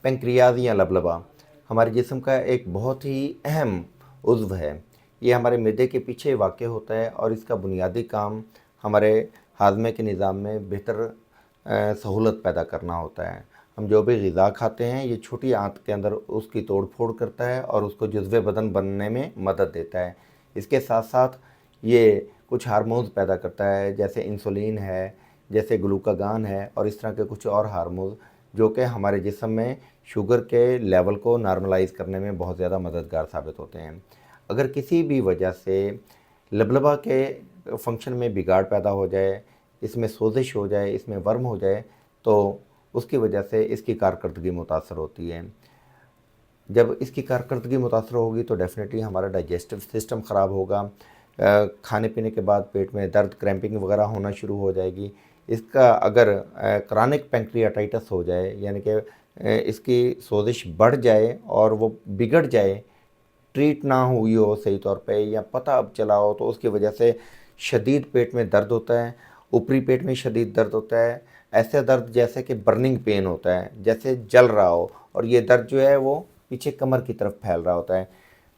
Pancreas या लबलबा हमारे जिस्म का एक बहुत ही अहम उज़्व है। ये हमारे मैदे के पीछे वाक़ होता है और इसका बुनियादी काम हमारे हाज़मे के निज़ाम में बेहतर सहूलत पैदा करना होता है। हम जो भी ग़िज़ा खाते हैं ये छोटी आंत के अंदर उसकी तोड़ फोड़ करता है और उसको जुज़्व बदन बनने में मदद देता है। इसके साथ साथ ये कुछ हार्मोन्स पैदा करता है, जैसे इंसुलिन है, जैसे ग्लूकागान है और इस तरह के कुछ और हार्मोन्स जो कि हमारे जिस्म में शुगर के लेवल को नॉर्मलाइज़ करने में बहुत ज़्यादा मददगार साबित होते हैं। अगर किसी भी वजह से लबलबा के फंक्शन में बिगाड़ पैदा हो जाए, इसमें सोजिश हो जाए, इसमें वर्म हो जाए, तो उसकी वजह से इसकी कारकर्दगी मुतासर होती है। जब इसकी कारकर्दगी मुतासर होगी तो डेफिनेटली हमारा डाइजेस्टिव सिस्टम ख़राब होगा। खाने पीने के बाद पेट में दर्द, क्रैम्पिंग वगैरह होना शुरू हो जाएगी। इसका अगर क्रॉनिक पैंक्रियाटाइटिस हो जाए, यानी कि इसकी सोजिश बढ़ जाए और वो बिगड़ जाए, ट्रीट ना हुई हो सही तौर पे या पता अब चला हो, तो उसकी वजह से शदीद पेट में दर्द होता है, ऊपरी पेट में शदीद दर्द होता है। ऐसे दर्द जैसे कि बर्निंग पेन होता है, जैसे जल रहा हो, और ये दर्द जो है वो पीछे कमर की तरफ फैल रहा होता है।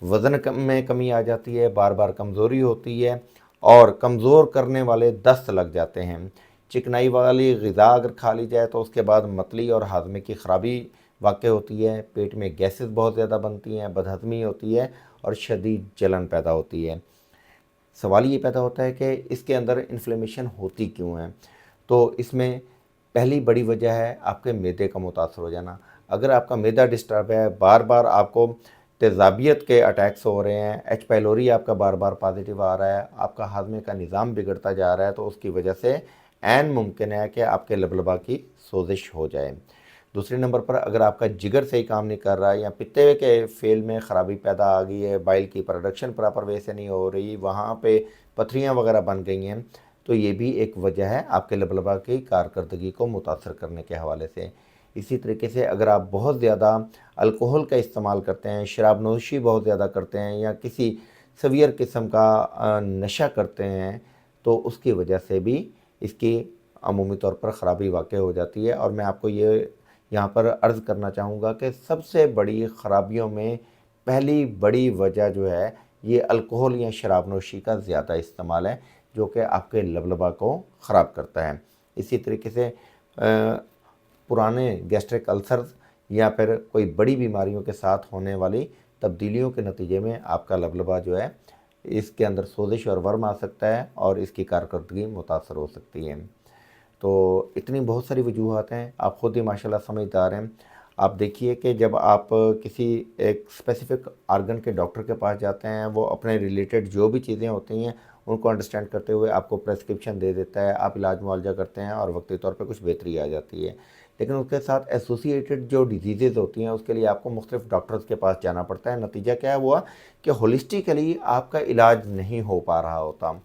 वज़न में कमी आ जाती है, बार बार कमज़ोरी होती है और कमज़ोर करने वाले दस्त लग जाते हैं। चिकनाई वाली ग़िज़ा अगर खा ली जाए तो उसके बाद मतली और हाज़मे की ख़राबी वाक़ होती है, पेट में गैसेस बहुत ज़्यादा बनती हैं, बदहज़मी होती है और शदीद जलन पैदा होती है। सवाल ये पैदा होता है कि इसके अंदर इन्फ्लेमेशन होती क्यों है? तो इसमें पहली बड़ी वजह है आपके मैदे का मुतासर हो जाना। अगर आपका मैदा डिस्टर्ब है, बार बार आपको तेज़ाबियत के अटैक्स हो रहे हैं, एच पाइलोरी आपका बार बार पॉजिटिव आ रहा है, आपका हाज़मे का निज़ाम बिगड़ता जा रहा है, तो उसकी वजह से ऐन मुमकिन है कि आपके लबलबा की सोजिश हो जाए। दूसरे नंबर पर अगर आपका जिगर सही काम नहीं कर रहा है या पित्ते के फेल में ख़राबी पैदा आ गई है, बाइल की प्रोडक्शन प्रॉपर वे से नहीं हो रही, वहाँ पे पथरियाँ वगैरह बन गई हैं, तो ये भी एक वजह है आपके लबलबा की कारकर्दगी को मुतासर करने के हवाले से। इसी तरीके से अगर आप बहुत ज़्यादा अल्कोहल का इस्तेमाल करते हैं, शराब नोशी बहुत ज़्यादा करते हैं या किसी सवियर किस्म का नशा करते हैं, तो उसकी वजह से भी इसकी अमूमी तौर पर ख़राबी वाक़ हो जाती है। और मैं आपको ये यहाँ पर अर्ज़ करना चाहूँगा कि सबसे बड़ी ख़राबियों में पहली बड़ी वजह जो है ये अल्कोहल या शराब नोशी का ज़्यादा इस्तेमाल है, जो कि आपके लबलबा को ख़राब करता है। इसी तरीके से पुराने गैस्ट्रिक अल्सर्स या फिर कोई बड़ी बीमारियों के साथ होने वाली तब्दीलियों के नतीजे में आपका लबलबा जो है इसके अंदर सोजिश और वर्म आ सकता है और इसकी कारकर्दगी मुतासर हो सकती है। तो इतनी बहुत सारी वजूहात हैं, आप ख़ुद ही माशाल्लाह समझदार हैं। आप देखिए कि जब आप किसी एक स्पेसिफ़िक आर्गन के डॉक्टर के पास जाते हैं, वो अपने रिलेटेड जो भी चीज़ें होती हैं उनको अंडरस्टैंड करते हुए आपको प्रेस्क्रिप्शन दे देता है, आप इलाज मुआवजा करते हैं और वक्ती तौर पे कुछ बेहतरी आ जाती है। लेकिन उसके साथ एसोसिएटेड जो डिजीज़ेज़ होती हैं उसके लिए आपको मुख्तलिफ़ डॉक्टर्स के पास जाना पड़ता है। नतीजा क्या हुआ कि होलिस्टिकली आपका इलाज नहीं हो पा रहा होता।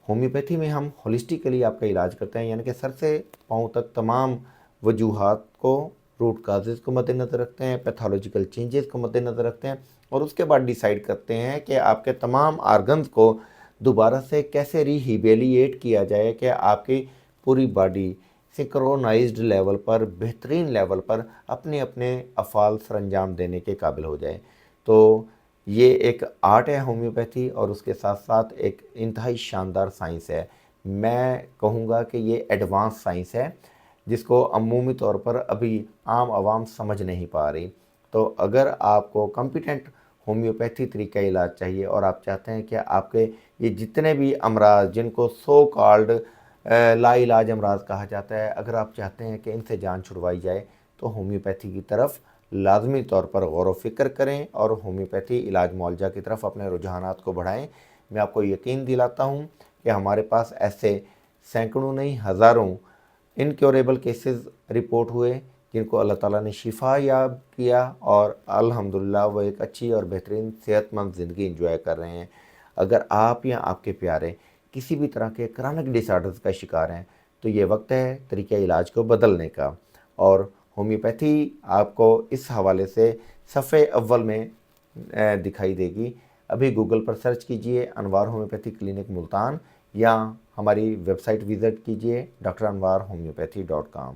होम्योपैथी में हम होलिस्टिकली आपका इलाज करते हैं, यानी कि सर से पाँव तक तमाम वजूहात को, रूट काजेज़ को मद्देनज़र रखते हैं, पैथोलॉजिकल चेंजेस को मद्देनज़र रखते हैं और उसके बाद डिसाइड करते हैं कि आपके तमाम आर्गन्स को दोबारा से कैसे रिहेबिलिएट किया जाए कि आपकी पूरी बॉडी सिंक्रोनाइज्ड लेवल पर, बेहतरीन लेवल पर अपने अपने अफ़ाल सरअंजाम देने के काबिल हो जाए। तो ये एक आर्ट है होम्योपैथी और उसके साथ साथ एक इंतहाई शानदार साइंस है। मैं कहूँगा कि ये एडवांस साइंस है जिसको अमूमी तौर पर अभी आम आवाम समझ नहीं पा रही। तो अगर आपको कॉम्पिटेंट होम्योपैथी तरीका इलाज चाहिए और आप चाहते हैं कि आपके ये जितने भी अमराज जिनको सो कॉल्ड लाइलाज अमराज कहा जाता है, अगर आप चाहते हैं कि इनसे जान छुड़वाई जाए तो होम्योपैथी की तरफ लाजमी तौर पर गौर व फ़िक्र करें और होम्योपैथी इलाज मुआवजा की तरफ अपने रुझानात को बढ़ाएं। मैं आपको यकीन दिलाता हूँ कि हमारे पास ऐसे सैकड़ों नहीं हज़ारों इनक्योरेबल केसेस रिपोर्ट हुए जिनको अल्लाह ताला ने शिफा याब किया और अल्हम्दुलिल्लाह वो एक अच्छी और बेहतरीन सेहतमंद ज़िंदगी एंजॉय कर रहे हैं। अगर आप या आपके प्यारे किसी भी तरह के क्रॉनिक डिसऑर्डर्स का शिकार हैं तो ये वक्त है तरीक़े इलाज को बदलने का। और होम्योपैथी आपको इस हवाले से सफ़े अव्वल में दिखाई देगी। अभी गूगल पर सर्च कीजिए अनवार होम्योपैथी क्लिनिक मुल्तान या हमारी वेबसाइट विज़िट कीजिए drAnwarHomeopathy.com।